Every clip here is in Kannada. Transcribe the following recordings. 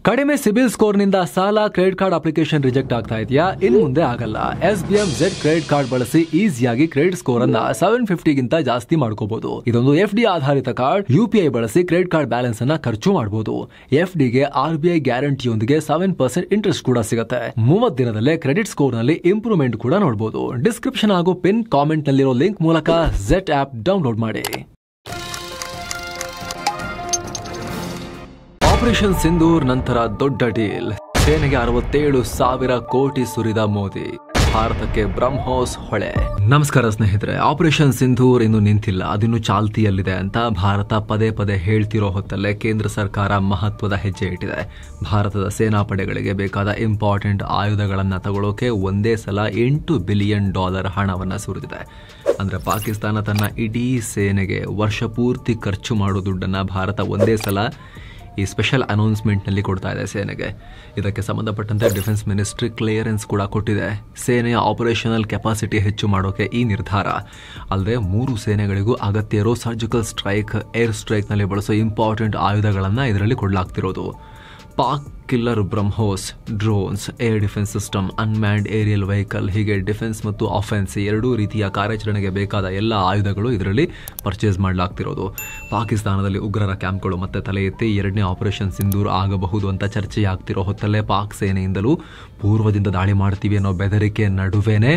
ಕಡಿಮೆ ಸಿಬಿಲ್ ಸ್ಕೋರ್ ನಿಂದ ಸಾಲ ಕ್ರೆಡಿಟ್ ಕಾರ್ಡ್ ಅಪ್ಲಿಕೇಶನ್ ರಿಜೆಕ್ಟ್ ಆಗ್ತಾ ಇದೆಯಾ? ಇನ್ನು ಮುಂದೆ ಆಗಲ್ಲ. SBM Z ಕ್ರೆಡಿಟ್ ಕಾರ್ಡ್ ಬಳಸಿ ಈಸಿಯಾಗಿ ಕ್ರೆಡಿಟ್ ಸ್ಕೋರ್ ಅನ್ನ 750 ಗಿಂತ ಜಾಸ್ತಿ ಮಾಡ್ಕೋಬಹುದು. ಇದೊಂದು FD ಆಧಾರಿತ ಕಾರ್ಡ್. UPI ಬಳಸಿ ಕ್ರೆಡಿಟ್ ಕಾರ್ಡ್ ಬ್ಯಾಲೆನ್ಸ್ ಅನ್ನ ಖರ್ಚು ಮಾಡಬಹುದು. FD ಗೆ RBI ಗ್ಯಾರಂಟಿಯೊಂದಿಗೆ 7% ಇಂಟ್ರೆಸ್ಟ್ ಕೂಡ ಸಿಗುತ್ತೆ. 30 ದಿನದಲ್ಲೇ ಕ್ರೆಡಿಟ್ ಸ್ಕೋರ್ ನಲ್ಲಿ ಇಂಪ್ರೂವ್ಮೆಂಟ್ ಕೂಡ ನೋಡಬಹುದು. ಡಿಸ್ಕ್ರಿಪ್ಷನ್ ಹಾಗೂ ಪಿನ್ ಕಾಮೆಂಟ್ ನಲ್ಲಿರೋ ಲಿಂಕ್ ಮೂಲಕ Z ಆಪ್ ಡೌನ್ಲೋಡ್ ಮಾಡಿ. ಆಪರೇಷನ್ ಸಿಂಧೂರ್ ನಂತರ ದೊಡ್ಡ ಡೀಲ್. ಸೇನೆಗೆ 67,000 ಕೋಟಿ ಸುರಿದ ಮೋದಿ. ಭಾರತಕ್ಕೆ ಬ್ರಹ್ಮೋಸ್ ಹೊಳೆ. ನಮಸ್ಕಾರ ಸ್ನೇಹಿತರೆ. ಆಪರೇಷನ್ ಸಿಂಧೂರ್ ಇನ್ನು ನಿಂತಿಲ್ಲ, ಅದಿನ್ನು ಚಾಲ್ತಿಯಲ್ಲಿದೆ ಅಂತ ಭಾರತ ಪದೇ ಪದೇ ಹೇಳ್ತಿರೋ ಹೊತ್ತಲ್ಲೇ ಕೇಂದ್ರ ಸರ್ಕಾರ ಮಹತ್ವದ ಹೆಜ್ಜೆ ಇಟ್ಟಿದೆ. ಭಾರತದ ಸೇನಾಪಡೆಗಳಿಗೆ ಬೇಕಾದ ಇಂಪಾರ್ಟೆಂಟ್ ಆಯುಧಗಳನ್ನ ತಗೊಳ್ಳೋಕೆ ಒಂದೇ ಸಲ $8 ಬಿಲಿಯನ್ ಹಣವನ್ನ ಸುರಿದಿದೆ. ಅಂದ್ರೆ ಪಾಕಿಸ್ತಾನ ತನ್ನ ಇಡೀ ಸೇನೆಗೆ ವರ್ಷ ಪೂರ್ತಿ ಖರ್ಚು ಮಾಡೋ ದುಡ್ಡನ್ನ ಭಾರತ ಒಂದೇ ಸಲ ಈ ಸ್ಪೆಷಲ್ ಅನೌನ್ಸ್ಮೆಂಟ್ ನಲ್ಲಿ ಕೊಡ್ತಾ ಇದೆ ಸೇನೆಗೆ. ಇದಕ್ಕೆ ಸಂಬಂಧಪಟ್ಟಂತೆ ಡಿಫೆನ್ಸ್ ಮಿನಿಸ್ಟ್ರಿ ಕ್ಲಿಯರೆನ್ಸ್ ಕೂಡ ಕೊಟ್ಟಿದೆ. ಸೇನೆಯ ಆಪರೇಷನಲ್ ಕೆಪಾಸಿಟಿ ಹೆಚ್ಚು ಮಾಡೋಕೆ ಈ ನಿರ್ಧಾರ. ಅಲ್ಲದೆ 3 ಸೇನೆಗಳಿಗೂ ಅಗತ್ಯ ಇರೋ ಸರ್ಜಿಕಲ್ ಸ್ಟ್ರೈಕ್, ಏರ್ ಸ್ಟ್ರೈಕ್ ನಲ್ಲಿ ಬಳಸೋ ಇಂಪಾರ್ಟೆಂಟ್ ಆಯುಧಗಳನ್ನ ಇದರಲ್ಲಿ ಕೊಡಲಾಗ್ತಿರೋದು. Pak killer BrahMos, drones, air defence system, unmanned aerial vehicle, ಹೀಗೆ ಡಿಫೆನ್ಸ್ ಮತ್ತು ಆಫೆನ್ಸ್ ಎರಡೂ ರೀತಿಯ ಕಾರ್ಯಾಚರಣೆಗೆ ಬೇಕಾದ ಎಲ್ಲ ಆಯುಧಗಳು ಇದರಲ್ಲಿ ಪರ್ಚೇಸ್ ಮಾಡಲಾಗ್ತಿರೋದು. ಪಾಕಿಸ್ತಾನದಲ್ಲಿ ಉಗ್ರರ ಕ್ಯಾಂಪ್ಗಳು ಮತ್ತೆ ತಲೆ ಎತ್ತಿ 2ನೇ ಆಪರೇಷನ್ ಸಿಂಧೂರ್ ಆಗಬಹುದು ಅಂತ ಚರ್ಚೆಯಾಗ್ತಿರೋ ಹೊತ್ತಲ್ಲೇ ಪಾಕ್ ಸೇನೆಯಿಂದಲೂ ಪೂರ್ವದಿಂದ ದಾಳಿ ಮಾಡ್ತೀವಿ ಅನ್ನೋ ಬೆದರಿಕೆ ನಡುವೆನೇ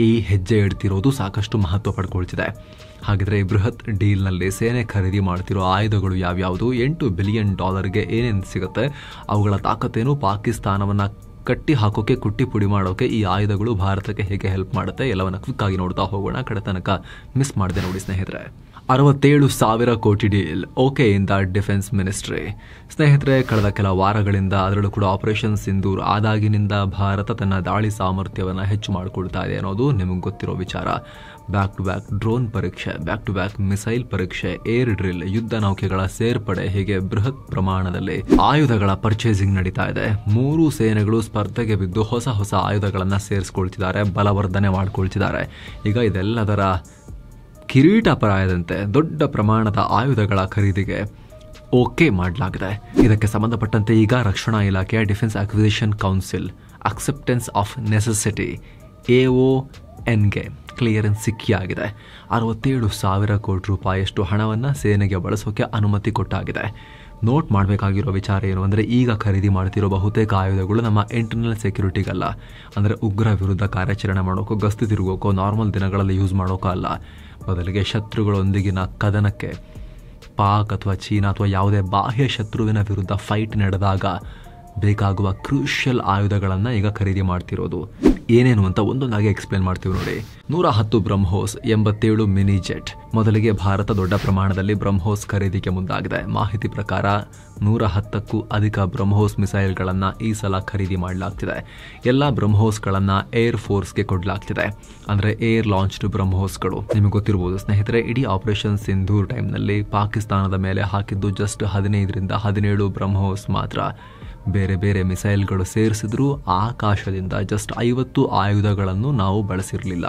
ಈ ಹೆಜ್ಜೆ ಇಡ್ತಿರೋದು ಸಾಕಷ್ಟು ಮಹತ್ವ ಪಡ್ಕೊಳ್ತಿದೆ. ಹಾಗಿದ್ರೆ ಈ ಬೃಹತ್ ಡೀಲ್ನಲ್ಲಿ ಸೇನೆ ಖರೀದಿ ಮಾಡ್ತಿರೋ ಆಯುಧಗಳು ಯಾವ್ಯಾವುದು, $8 ಬಿಲಿಯನ್ ಏನೇನು ಸಿಗುತ್ತೆ, ಅವುಗಳ ತಾಕತ್ತೇನು, ಪಾಕಿಸ್ತಾನವನ್ನ ಕಟ್ಟಿ ಹಾಕೋಕೆ, ಕುಟ್ಟಿ ಪುಡಿ ಮಾಡೋಕೆ ಈ ಆಯುಧಗಳು ಭಾರತಕ್ಕೆ ಹೇಗೆ ಹೆಲ್ಪ್ ಮಾಡುತ್ತೆ, ಎಲ್ಲವನ್ನ ಕ್ವಿಕ್ ಆಗಿ ನೋಡ್ತಾ ಹೋಗೋಣ. ಕಡೆ ತನಕ ಮಿಸ್ ಮಾಡಿದೆ ನೋಡಿ ಸ್ನೇಹಿತರೆ. 67,000 ಕೋಟಿ ಡೀಲ್ ಓಕೆ ಇಂದ ಡಿಫೆನ್ಸ್ ಮಿನಿಸ್ಟ್ರಿ. ಸ್ನೇಹಿತರೆ, ಕಳೆದ ಕೆಲ ವಾರಗಳಿಂದ, ಅದರಲ್ಲೂ ಕೂಡ ಆಪರೇಷನ್ ಸಿಂಧೂರ್ ಆದಾಗಿನಿಂದ ಭಾರತ ತನ್ನ ದಾಳಿ ಸಾಮರ್ಥ್ಯವನ್ನು ಹೆಚ್ಚು ಮಾಡಿಕೊಳ್ತಾ ಇದೆ ಅನ್ನೋದು ನಿಮಗೆ ಗೊತ್ತಿರೋ ವಿಚಾರ. ಬ್ಯಾಕ್ ಟು ಬ್ಯಾಕ್ ಡ್ರೋನ್ ಪರೀಕ್ಷೆ, ಬ್ಯಾಕ್ ಟು ಬ್ಯಾಕ್ ಮಿಸೈಲ್ ಪರೀಕ್ಷೆ, ಏರ್ ಡ್ರಿಲ್, ಯುದ್ಧ ನೌಕೆಗಳ ಸೇರ್ಪಡೆ, ಹೀಗೆ ಬೃಹತ್ ಪ್ರಮಾಣದಲ್ಲಿ ಆಯುಧಗಳ ಪರ್ಚೇಸಿಂಗ್ ನಡೀತಾ ಇದೆ. 3 ಸೇನೆಗಳು ಸ್ಪರ್ಧೆಗೆ ಬಿದ್ದು ಹೊಸ ಹೊಸ ಆಯುಧಗಳನ್ನ ಸೇರಿಸ್ಕೊಳ್ತಿದ್ದಾರೆ, ಬಲವರ್ಧನೆ ಮಾಡ್ಕೊಳ್ತಿದ್ದಾರೆ. ಈಗ ಇದೆಲ್ಲದರ ಕಿರೀಟಪ್ರಾಯದಂತೆ ದೊಡ್ಡ ಪ್ರಮಾಣದ ಆಯುಧಗಳ ಖರೀದಿಗೆ ಓಕೆ ಮಾಡಲಾಗಿದೆ. ಇದಕ್ಕೆ ಸಂಬಂಧಪಟ್ಟಂತೆ ಈಗ ರಕ್ಷಣಾ ಇಲಾಖೆಯ defence acquisition council acceptance of necessity AONಗೆ ಕ್ಲಿಯರೆನ್ಸ್ ಸಿಕ್ಕಿಯಾಗಿದೆ. 67,000 ಕೋಟಿ ರೂಪಾಯಿಯಷ್ಟು ಹಣವನ್ನು ಸೇನೆಗೆ ಬಳಸೋಕೆ ಅನುಮತಿ ಕೊಟ್ಟಾಗಿದೆ. ನೋಟ್ ಮಾಡಬೇಕಾಗಿರೋ ವಿಚಾರ ಏನು ಅಂದರೆ, ಈಗ ಖರೀದಿ ಮಾಡ್ತಿರೋ ಬಹುತೇಕ ಆಯುಧಗಳು ನಮ್ಮ ಇಂಟರ್ನಲ್ ಸೆಕ್ಯೂರಿಟಿಗಲ್ಲ. ಅಂದರೆ ಉಗ್ರ ವಿರುದ್ಧ ಕಾರ್ಯಾಚರಣೆ ಮಾಡೋಕ್ಕೋ, ಗಸ್ತು ತಿರುಗೋಕೋ, ನಾರ್ಮಲ್ ದಿನಗಳಲ್ಲಿ ಯೂಸ್ ಮಾಡೋಕೋ ಅಲ್ಲ. ಬದಲಿಗೆ ಶತ್ರುಗಳೊಂದಿಗಿನ ಕದನಕ್ಕೆ, ಪಾಕ್ ಅಥವಾ ಚೀನಾ ಅಥವಾ ಯಾವುದೇ ಬಾಹ್ಯ ಶತ್ರುವಿನ ವಿರುದ್ಧ ಫೈಟ್ ನಡೆದಾಗ ಬೇಕಾಗುವ ಕ್ರೂಷಿಯಲ್ ಆಯುಧಗಳನ್ನು ಈಗ ಖರೀದಿ ಮಾಡ್ತಿರೋದು. ಏನೇನು ಅಂತ ಒಂದೊಂದಾಗಿ ಎಕ್ಸ್ಪ್ಲೇನ್ ಮಾಡ್ತೀವಿ ನೋಡಿ. 110 ಬ್ರಹ್ಮೋಸ್, 87 ಮಿನಿ ಜೆಟ್. ಮೊದಲಿಗೆ ಭಾರತ ದೊಡ್ಡ ಪ್ರಮಾಣದಲ್ಲಿ ಬ್ರಹ್ಮೋಸ್ ಖರೀದಿಗೆ ಮುಂದಾಗಿದೆ. ಮಾಹಿತಿ ಪ್ರಕಾರ 110ಕ್ಕೂ ಅಧಿಕ ಬ್ರಹ್ಮೋಸ್ ಮಿಸೈಲ್ಗಳನ್ನು ಈ ಸಲ ಖರೀದಿ ಮಾಡಲಾಗ್ತಿದೆ. ಎಲ್ಲ ಬ್ರಹ್ಮೋಸ್ಗಳನ್ನು ಏರ್ ಫೋರ್ಸ್ಗೆ ಕೊಡಲಾಗ್ತಿದೆ. ಅಂದರೆ ಏರ್ ಲಾಂಚ್ಡ್ ಬ್ರಹ್ಮೋಸ್ಗಳು. ನಿಮಗೆ ಗೊತ್ತಿರಬಹುದು ಸ್ನೇಹಿತರೆ, ಇಡೀ ಆಪರೇಷನ್ ಸಿಂಧೂರ್ ಟೈಮ್ನಲ್ಲಿ ಪಾಕಿಸ್ತಾನದ ಮೇಲೆ ಹಾಕಿದ್ದು ಜಸ್ಟ್ 15ರಿಂದ 17 ಬ್ರಹ್ಮೋಸ್ ಮಾತ್ರ. ಬೇರೆ ಬೇರೆ ಮಿಸೈಲ್ಗಳು ಸೇರಿಸಿದ್ರೂ ಆಕಾಶದಿಂದ ಜಸ್ಟ್ 50 ಆಯುಧಗಳನ್ನು ನಾವು ಬಳಸಿರಲಿಲ್ಲ.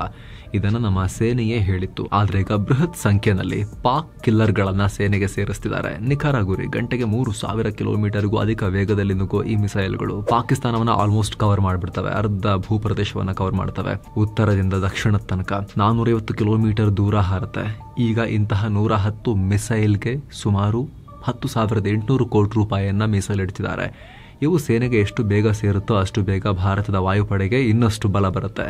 ಇದನ್ನು ನಮ್ಮ ಸೇನೆಯೇ ಹೇಳಿತ್ತು. ಆದರೆ ಈಗ ಬೃಹತ್ ಸಂಖ್ಯೆಯಲ್ಲಿ ಪಾಕ್ ಕಿಲ್ಲರ್ಗಳನ್ನ ಸೇನೆಗೆ ಸೇರಿಸ್ತಿದ್ದಾರೆ. ನಿಖರ ಗುರಿ, ಗಂಟೆಗೆ 3,000 ಕಿಲೋಮೀಟರ್ಗೂ ಅಧಿಕ ವೇಗದಲ್ಲಿ ನುಗ್ಗೋ ಈ ಮಿಸೈಲ್ಗಳು ಪಾಕಿಸ್ತಾನವನ್ನ ಆಲ್ಮೋಸ್ಟ್ ಕವರ್ ಮಾಡಿಬಿಡ್ತವೆ. ಅರ್ಧ ಭೂಪ್ರದೇಶವನ್ನ ಕವರ್ ಮಾಡ್ತವೆ. ಉತ್ತರದಿಂದ ದಕ್ಷಿಣದ ತನಕ 450 ಕಿಲೋಮೀಟರ್ ದೂರ ಹಾರುತ್ತೆ. ಈಗ ಇಂತಹ 110 ಮಿಸೈಲ್ಗೆ ಸುಮಾರು 10,800 ಕೋಟಿ ರೂಪಾಯಿಯನ್ನ ಮೀಸಲಿಡ್ತಿದ್ದಾರೆ. ಇವು ಸೇನೆಗೆ ಎಷ್ಟು ಬೇಗ ಸೇರುತ್ತೋ ಅಷ್ಟು ಬೇಗ ಭಾರತದ ವಾಯುಪಡೆಗೆ ಇನ್ನಷ್ಟು ಬಲ ಬರುತ್ತೆ.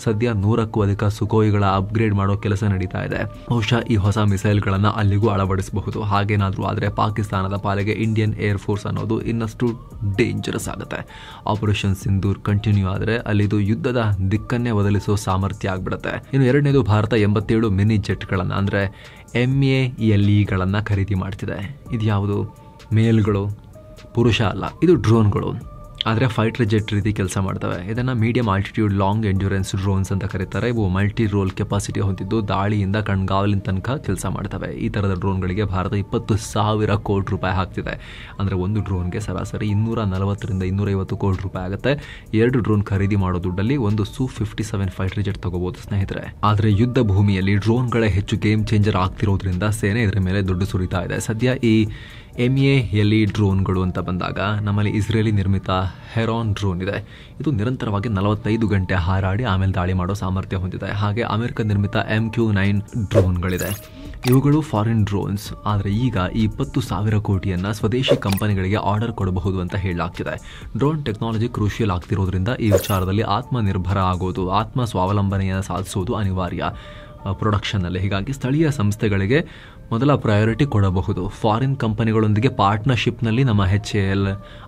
ಸದ್ಯ 100ಕ್ಕೂ ಅಧಿಕ ಸುಖೋಯಿಗಳ ಅಪ್ಗ್ರೇಡ್ ಮಾಡೋ ಕೆಲಸ ನಡೀತಾ ಇದೆ. ಬಹುಶಃ ಈ ಹೊಸ ಮಿಸೈಲ್ಗಳನ್ನು ಅಲ್ಲಿಗೂ ಅಳವಡಿಸಬಹುದು. ಹಾಗೇನಾದರೂ ಆದರೆ ಪಾಕಿಸ್ತಾನದ ಪಾಲಿಗೆ ಇಂಡಿಯನ್ ಏರ್ ಫೋರ್ಸ್ ಅನ್ನೋದು ಇನ್ನಷ್ಟು ಡೇಂಜರಸ್ ಆಗುತ್ತೆ. ಆಪರೇಷನ್ ಸಿಂಧೂರ್ ಕಂಟಿನ್ಯೂ ಆದರೆ ಅಲ್ಲಿದು ಯುದ್ಧದ ದಿಕ್ಕನ್ನೇ ಬದಲಿಸೋ ಸಾಮರ್ಥ್ಯ ಆಗ್ಬಿಡುತ್ತೆ. ಇನ್ನು ಎರಡನೇದು, ಭಾರತ 87 ಮಿನಿ ಜೆಟ್ಗಳನ್ನು ಅಂದರೆ MALEಗಳನ್ನು ಖರೀದಿ ಮಾಡ್ತಿದೆ. ಇದು ಯಾವುದು? ಮೇಲ್ಗಳು, ಪುರುಷ ಅಲ್ಲ, ಇದು ಡ್ರೋನ್ಗಳು. ಆದರೆ ಫೈಟರ್ ಜೆಟ್ ರೀತಿ ಕೆಲಸ ಮಾಡ್ತವೆ. ಇದನ್ನು medium altitude long endurance drones ಅಂತ ಕರೀತಾರೆ. ಇವು ಮಲ್ಟಿ ರೋಲ್ ಕೆಪಾಸಿಟಿ ಹೊಂದಿದ್ದು ದಾಳಿಯಿಂದ ಕಣ್ಗಾವಲಿನ ತನಕ ಕೆಲಸ ಮಾಡ್ತವೆ. ಈ ಥರದ ಡ್ರೋನ್ಗಳಿಗೆ ಭಾರತ 20,000 ಕೋಟಿ ರೂಪಾಯಿ ಹಾಕ್ತಿದೆ. ಅಂದರೆ ಒಂದು ಡ್ರೋನ್ಗೆ ಸರಾಸರಿ 240ರಿಂದ 250 ಕೋಟಿ ರೂಪಾಯಿ ಆಗುತ್ತೆ. 2 ಡ್ರೋನ್ ಖರೀದಿ ಮಾಡೋ ದುಡ್ಡಲ್ಲಿ ಒಂದು Su-57 ಫೈಟರ್ ಜೆಟ್ ತಗೋಬಹುದು ಸ್ನೇಹಿತರೆ. ಆದರೆ ಯುದ್ಧ ಭೂಮಿಯಲ್ಲಿ ಡ್ರೋನ್ಗಳೇ ಹೆಚ್ಚು ಗೇಮ್ ಚೇಂಜರ್ ಆಗ್ತಿರೋದ್ರಿಂದ ಸೇನೆ ಇದರ ಮೇಲೆ ದುಡ್ಡು ಸುರಿತಾ ಇದೆ. ಸದ್ಯ ಈ MEALE ಡ್ರೋನ್ಗಳು ಅಂತ ಬಂದಾಗ ನಮ್ಮಲ್ಲಿ ಇಸ್ರೇಲಿ ನಿರ್ಮಿತ ಹೆರಾನ್ ಡ್ರೋನ್ ಇದೆ. ಇದು ನಿರಂತರವಾಗಿ 45 ಗಂಟೆ ಹಾರಾಡಿ ಆಮೇಲೆ ದಾಳಿ ಮಾಡೋ ಸಾಮರ್ಥ್ಯ ಹೊಂದಿದೆ. ಹಾಗೆ ಅಮೆರಿಕ ನಿರ್ಮಿತ MQ-9 ಡ್ರೋನ್ಗಳಿದೆ. ಇವುಗಳು ಫಾರಿನ್ ಡ್ರೋನ್ಸ್. ಆದರೆ ಈಗ ಈ 20,000 ಕೋಟಿಯನ್ನ ಸ್ವದೇಶಿ ಕಂಪನಿಗಳಿಗೆ ಆರ್ಡರ್ ಕೊಡಬಹುದು ಅಂತ ಹೇಳಲಾಗ್ತಿದೆ. ಡ್ರೋನ್ ಟೆಕ್ನಾಲಜಿ ಕ್ರೂಷಿಯಲ್ ಆಗ್ತಿರೋದ್ರಿಂದ ಈ ವಿಚಾರದಲ್ಲಿ ಆತ್ಮನಿರ್ಭರ ಆಗೋದು, ಆತ್ಮ ಸ್ವಾವಲಂಬನೆಯನ್ನು ಸಾಧಿಸುವುದು ಅನಿವಾರ್ಯ ಪ್ರೊಡಕ್ಷನ್ನಲ್ಲಿ. ಹೀಗಾಗಿ ಸ್ಥಳೀಯ ಸಂಸ್ಥೆಗಳಿಗೆ ಮೊದಲ ಪ್ರಯಾರಿಟಿ ಕೊಡಬಹುದು. ಫಾರಿನ್ ಕಂಪನಿಗಳೊಂದಿಗೆ ಪಾರ್ಟ್ನರ್ಶಿಪ್ನಲ್ಲಿ ನಮ್ಮ HAL,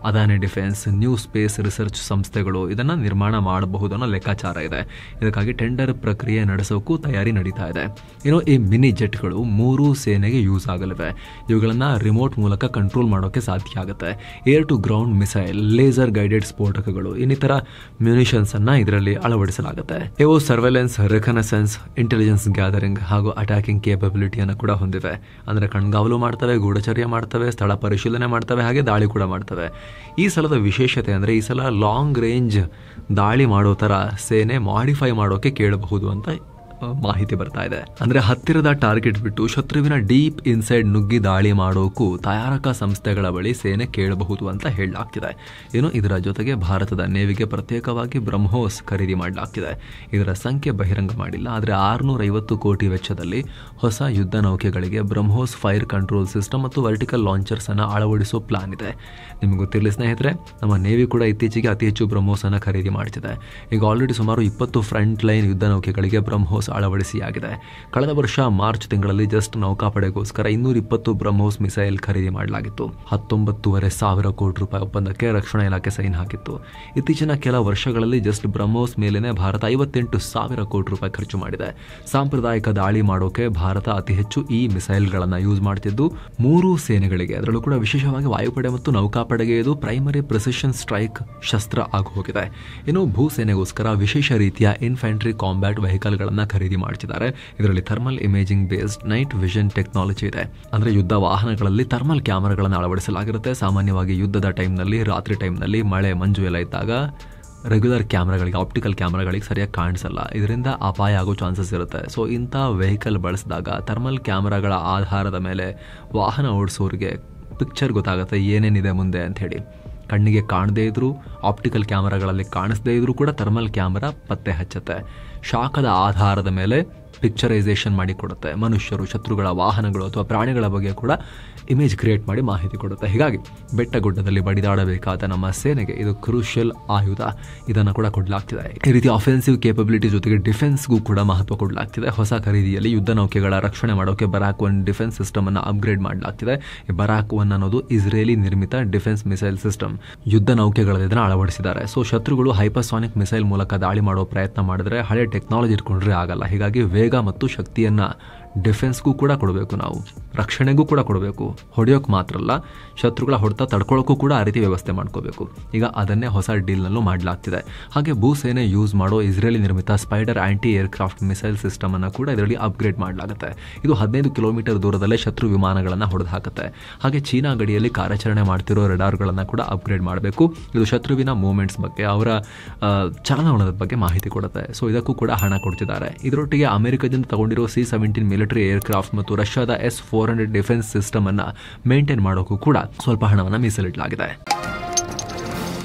Adani defence, new space research ಸಂಸ್ಥೆಗಳು ಇದನ್ನು ನಿರ್ಮಾಣ ಮಾಡಬಹುದು ಅನ್ನೋ ಲೆಕ್ಕಾಚಾರ ಇದೆ. ಇದಕ್ಕಾಗಿ ಟೆಂಡರ್ ಪ್ರಕ್ರಿಯೆ ನಡೆಸೋಕ್ಕೂ ತಯಾರಿ ನಡೀತಾ ಇದೆ. ಏನೋ ಈ ಮಿನಿ ಜೆಟ್ಗಳು 3 ಸೇನೆಗೆ ಯೂಸ್ ಆಗಲಿವೆ. ಇವುಗಳನ್ನು ರಿಮೋಟ್ ಮೂಲಕ ಕಂಟ್ರೋಲ್ ಮಾಡೋಕ್ಕೆ ಸಾಧ್ಯ ಆಗುತ್ತೆ. Air to ground missile, laser guided ಸ್ಫೋಟಕಗಳು, ಇನ್ನಿತರ ಮ್ಯುನಿಷನ್ಸ್ ಅನ್ನ ಇದರಲ್ಲಿ ಅಳವಡಿಸಲಾಗುತ್ತೆ. ಇವು ಸರ್ವೆಲೆನ್ಸ್, ರೆಕನೆಸೆನ್ಸ್, ಇಂಟೆಲಿಜೆನ್ಸ್ ಗ್ಯಾದರಿಂಗ್ ಹಾಗೂ ಅಟ್ಯಾಕಿಂಗ್ ಕೇಪಬಿಲಿಟಿಯನ್ನು ಕೂಡ ಹೊಂದಿವೆ. ಅಂದರೆ ಕಣ್ಗಾವಲು ಮಾಡ್ತವೆ, ಗೂಢಚರ್ಯ ಮಾಡ್ತವೆ, ಸ್ಥಳ ಪರಿಶೀಲನೆ ಮಾಡ್ತವೆ, ಹಾಗೆ ದಾಳಿ ಕೂಡ ಮಾಡ್ತವೆ. ಈ ಸಲದ ವಿಶೇಷತೆ ಅಂದರೆ ಈ ಸಲ ಲಾಂಗ್ ರೇಂಜ್ ದಾಳಿ ಮಾಡೋ ಥರ ಸೇನೆ ಮಾಡಿಫೈ ಮಾಡೋಕೆ ಕೇಳಬಹುದು ಅಂತ ಮಾಹಿತಿ ಬರ್ತಾ ಇದೆ. ಅಂದ್ರೆ ಹತ್ತಿರದ ಟಾರ್ಗೆಟ್ ಬಿಟ್ಟು ಶತ್ರುವಿನ ಡೀಪ್ ಇನ್ಸೈಡ್ ನುಗ್ಗಿ ದಾಳಿ ಮಾಡೋಕ್ಕೂ ತಯಾರಕ ಸಂಸ್ಥೆಗಳ ಬಳಿ ಸೇನೆ ಕೇಳಬಹುದು ಅಂತ ಹೇಳಲಾಗ್ತಿದೆ. ಏನು ಇದರ ಜೊತೆಗೆ ಭಾರತದ ನೇವಿಗೆ ಪ್ರತ್ಯೇಕವಾಗಿ ಬ್ರಹ್ಮೋಸ್ ಖರೀದಿ ಮಾಡಲಾಗ್ತಿದೆ. ಇದರ ಸಂಖ್ಯೆ ಬಹಿರಂಗ ಮಾಡಿಲ್ಲ. ಆದರೆ 650 ಕೋಟಿ ವೆಚ್ಚದಲ್ಲಿ ಹೊಸ ಯುದ್ಧ ನೌಕೆಗಳಿಗೆ ಬ್ರಹ್ಮೋಸ್ ಫೈರ್ ಕಂಟ್ರೋಲ್ ಸಿಸ್ಟಮ್ ಮತ್ತು ವರ್ಟಿಕಲ್ ಲಾಂಚರ್ಸ್ ಅನ್ನು ಅಳವಡಿಸೋ ಪ್ಲಾನ್ ಇದೆ. ನಿಮಗೆ ಗೊತ್ತಿರಲಿ ಸ್ನೇಹಿತರೆ, ನಮ್ಮ ನೇವಿ ಕೂಡ ಇತ್ತೀಚೆಗೆ ಅತಿ ಹೆಚ್ಚು ಬ್ರಹ್ಮೋಸ್ ಅನ್ನು ಖರೀದಿ ಮಾಡ್ತಿದೆ. ಈಗ ಆಲ್ರೆಡಿ ಸುಮಾರು 20 ಫ್ರಂಟ್ ಲೈನ್ ಯುದ್ಧ ನೌಕೆಗಳಿಗೆ ಬ್ರಹ್ಮೋಸ್ ಅಳವಡಿಸಿಯಾಗಿದೆ. ಕಳೆದ ವರ್ಷ ಮಾರ್ಚ್ ತಿಂಗಳಲ್ಲಿ ಜಸ್ಟ್ ನೌಕಾಪಡೆಗೋಸ್ಕರ 220 ಬ್ರಹ್ಮೋಸ್ ಮಿಸೈಲ್ ಖರೀದಿ ಮಾಡಲಾಗಿತ್ತು. 19,500 ಕೋಟಿ ರೂಪಾಯಿ ಒಪ್ಪಂದಕ್ಕೆ ರಕ್ಷಣಾ ಇಲಾಖೆ ಸೈನ್ ಹಾಕಿತ್ತು. ಇತ್ತೀಚಿನ ಕೆಲ ವರ್ಷಗಳಲ್ಲಿ ಜಸ್ಟ್ ಬ್ರಹ್ಮೋಸ್ ಮೇಲೇನೆ ಭಾರತ 58,000 ಕೋಟಿ ರೂಪಾಯಿ ಖರ್ಚು ಮಾಡಿದೆ. ಸಾಂಪ್ರದಾಯಿಕ ದಾಳಿ ಮಾಡೋಕೆ ಭಾರತ ಅತಿ ಹೆಚ್ಚು ಈ ಮಿಸೈಲ್ಗಳನ್ನು ಯೂಸ್ ಮಾಡ್ತಿದ್ದು 3 ಸೇನೆಗಳಿಗೆ, ಅದರಲ್ಲೂ ಕೂಡ ವಿಶೇಷವಾಗಿ ವಾಯುಪಡೆ ಮತ್ತು ನೌಕಾಪಡೆಗೆ ಇದು ಪ್ರೈಮರಿ ಪ್ರೆಸಿಷನ್ ಸ್ಟ್ರೈಕ್ ಶಸ್ತ್ರ ಆಗಿ ಹೋಗಿದೆ. ಇನ್ನು ಭೂಸೇನೆಗೋಸ್ಕರ ವಿಶೇಷ ರೀತಿಯ ಇನ್ಫ್ಯಾಂಟ್ರಿ ಕಾಂಬ್ಯಾಟ್ ವೆಹಿಕಲ್ಗಳನ್ನು ಖರೀದಿ ಮಾಡ್ತಿದ್ದಾರೆ. ಇದರಲ್ಲಿ thermal imaging based night vision technology ಇದೆ. ಅಂದ್ರೆ ಯುದ್ಧ ವಾಹನಗಳಲ್ಲಿ ಥರ್ಮಲ್ ಕ್ಯಾಮೆರಾಗಳನ್ನು ಅಳವಡಿಸಲಾಗಿರುತ್ತೆ. ಸಾಮಾನ್ಯವಾಗಿ ಯುದ್ಧದ ಟೈಮ್ನಲ್ಲಿ, ರಾತ್ರಿ ಟೈಮ್ನಲ್ಲಿ ಮಳೆ ಮಂಜು ಎಲ್ಲ ಇದ್ದಾಗ ರೆಗ್ಯುಲರ್ ಕ್ಯಾಮ್ರಾಗಳಿಗೆ, ಆಪ್ಟಿಕಲ್ ಕ್ಯಾಮ್ರಾಗಳಿಗೆ ಸರಿಯಾಗಿ ಕಾಣಿಸಲ್ಲ. ಇದರಿಂದ ಅಪಾಯ ಆಗೋ ಚಾನ್ಸಸ್ ಇರುತ್ತೆ. ಸೊ ಇಂಥ ವೆಹಿಕಲ್ ಬಳಸಿದಾಗ ಥರ್ಮಲ್ ಕ್ಯಾಮ್ರಾಗಳ ಆಧಾರದ ಮೇಲೆ ವಾಹನ ಓಡಿಸೋರಿಗೆ ಪಿಕ್ಚರ್ ಗೊತ್ತಾಗುತ್ತೆ ಏನೇನಿದೆ ಮುಂದೆ ಅಂತ ಹೇಳಿ. ಕಣ್ಣಿಗೆ ಕಾಣದೇ ಇದ್ರೂ, ಆಪ್ಟಿಕಲ್ ಕ್ಯಾಮರಾಗಳಲ್ಲಿ ಕಾಣಿಸದೇ ಇದ್ರೂ ಕೂಡ ಥರ್ಮಲ್ ಕ್ಯಾಮರಾ ಪತ್ತೆ ಹಚ್ಚುತ್ತೆ. ಶಾಖದ ಆಧಾರದ ಮೇಲೆ ಪಿಕ್ಚರೈಸೇಷನ್ ಮಾಡಿ ಕೊಡುತ್ತೆ. ಮನುಷ್ಯರು, ಶತ್ರುಗಳ ವಾಹನಗಳು ಅಥವಾ ಪ್ರಾಣಿಗಳ ಬಗ್ಗೆ ಕೂಡ ಇಮೇಜ್ ಕ್ರಿಯೇಟ್ ಮಾಡಿ ಮಾಹಿತಿ ಕೊಡುತ್ತೆ. ಹೀಗಾಗಿ ಬೆಟ್ಟ ಗುಡ್ಡದಲ್ಲಿ ಬಡಿದಾಡಬೇಕಾದ ನಮ್ಮ ಸೇನೆಗೆ ಇದು ಕ್ರೂಷಿಯಲ್ ಆಯುಧ. ಇದನ್ನು ಕೂಡ ಕೊಡಲಾಗ್ತಿದೆ. ಈ ರೀತಿ ಅಫೆನ್ಸಿವ್ ಕೇಪಬಿಲಿಟಿ ಜೊತೆಗೆ ಡಿಫೆನ್ಸ್ಗೂ ಕೂಡ ಮಹತ್ವ ಕೊಡಲಾಗ್ತಿದೆ. ಹೊಸ ಖರೀದಿಯಲ್ಲಿ ಯುದ್ಧ ನೌಕೆಗಳ ರಕ್ಷಣೆ ಮಾಡೋಕೆ ಬರಾಕ್ 1 ಡಿಫೆನ್ಸ್ ಸಿಸ್ಟಮ್ ಅನ್ನು ಅಪ್ಗ್ರೇಡ್ ಮಾಡಲಾಗ್ತಿದೆ. ಈ ಬರಾಕ್ 1 ಅನ್ನೋದು ಇಸ್ರೇಲಿ ನಿರ್ಮಿತ ಡಿಫೆನ್ಸ್ ಮಿಸೈಲ್ ಸಿಸ್ಟಮ್. ಯುದ್ಧ ನೌಕೆಗಳಲ್ಲಿ ಇದನ್ನು ಅಳವಡಿಸಿದ್ದಾರೆ. ಸೊ ಶತ್ರುಗಳು ಹೈಪರ್ಸಾನಿಕ್ ಮಿಸೈಲ್ ಮೂಲಕ ದಾಳಿ ಮಾಡೋ ಪ್ರಯತ್ನ ಮಾಡಿದ್ರೆ ಹಳೆ ಟೆಕ್ನಾಲಜಿ ಇಟ್ಕೊಂಡ್ರೆ ಆಗಲ್ಲ. ಹೀಗಾಗಿ ವೇಗ ಮತ್ತು ಶಕ್ತಿಯನ್ನ ಡಿಫೆನ್ಸ್ಗೂ ಕೂಡ ಕೊಡಬೇಕು, ನಾವು ರಕ್ಷಣೆಗೂ ಕೂಡ ಕೊಡಬೇಕು. ಹೊಡೆಯೋಕೆ ಮಾತ್ರ ಅಲ್ಲ, ಶತ್ರುಗಳ ಹೊಡೆತ ತಡ್ಕೊಳ್ಳೋಕ್ಕೂ ಕೂಡ ಆ ರೀತಿ ವ್ಯವಸ್ಥೆ ಮಾಡ್ಕೋಬೇಕು. ಈಗ ಅದನ್ನೇ ಹೊಸ ಡೀಲ್ನಲ್ಲೂ ಮಾಡಲಾಗ್ತಿದೆ. ಹಾಗೆ ಭೂಸೇನೆ ಯೂಸ್ ಮಾಡೋ ಇಸ್ರೇಲಿ ನಿರ್ಮಿತ spider anti aircraft missile system ಅನ್ನು ಕೂಡ ಇದರಲ್ಲಿ ಅಪ್ಗ್ರೇಡ್ ಮಾಡಲಾಗುತ್ತೆ. ಇದು 15 ಕಿಲೋಮೀಟರ್ ದೂರದಲ್ಲೇ ಶತ್ರು ವಿಮಾನಗಳನ್ನು ಹೊಡೆದು ಹಾಕುತ್ತೆ. ಹಾಗೆ ಚೀನಾ ಗಡಿಯಲ್ಲಿ ಕಾರ್ಯಾಚರಣೆ ಮಾಡ್ತಿರೋ ರೆಡಾರ್ಗಳನ್ನು ಕೂಡ ಅಪ್ಗ್ರೇಡ್ ಮಾಡಬೇಕು. ಇದು ಶತ್ರುವಿನ ಮೂವ್ಮೆಂಟ್ಸ್ ಬಗ್ಗೆ, ಅವರ ಚಲನವಲನದ ಬಗ್ಗೆ ಮಾಹಿತಿ ಕೊಡುತ್ತೆ. ಸೊ ಇದಕ್ಕೂ ಕೂಡ ಹಣ ಕೊಡ್ತಿದ್ದಾರೆ. ಇದರೊಟ್ಟಿಗೆ ಅಮೆರಿಕದಿಂದ ತಗೊಂಡಿರೋ C-17 ಮಿಲಿಟರಿ ಏರ್ಕ್ರಾಫ್ಟ್ ಮತ್ತು ರಷ್ಯಾದ S-400 ಡಿಫೆನ್ಸ್ ಸಿಸ್ಟಮ್ ಅನ್ನ ಮೇಂಟೈನ್ ಮಾಡೋಕ್ಕೂ ಕೂಡ ಸ್ವಲ್ಪ ಹಣವನ್ನು ಮೀಸಲಿಡಲಾಗಿದೆ.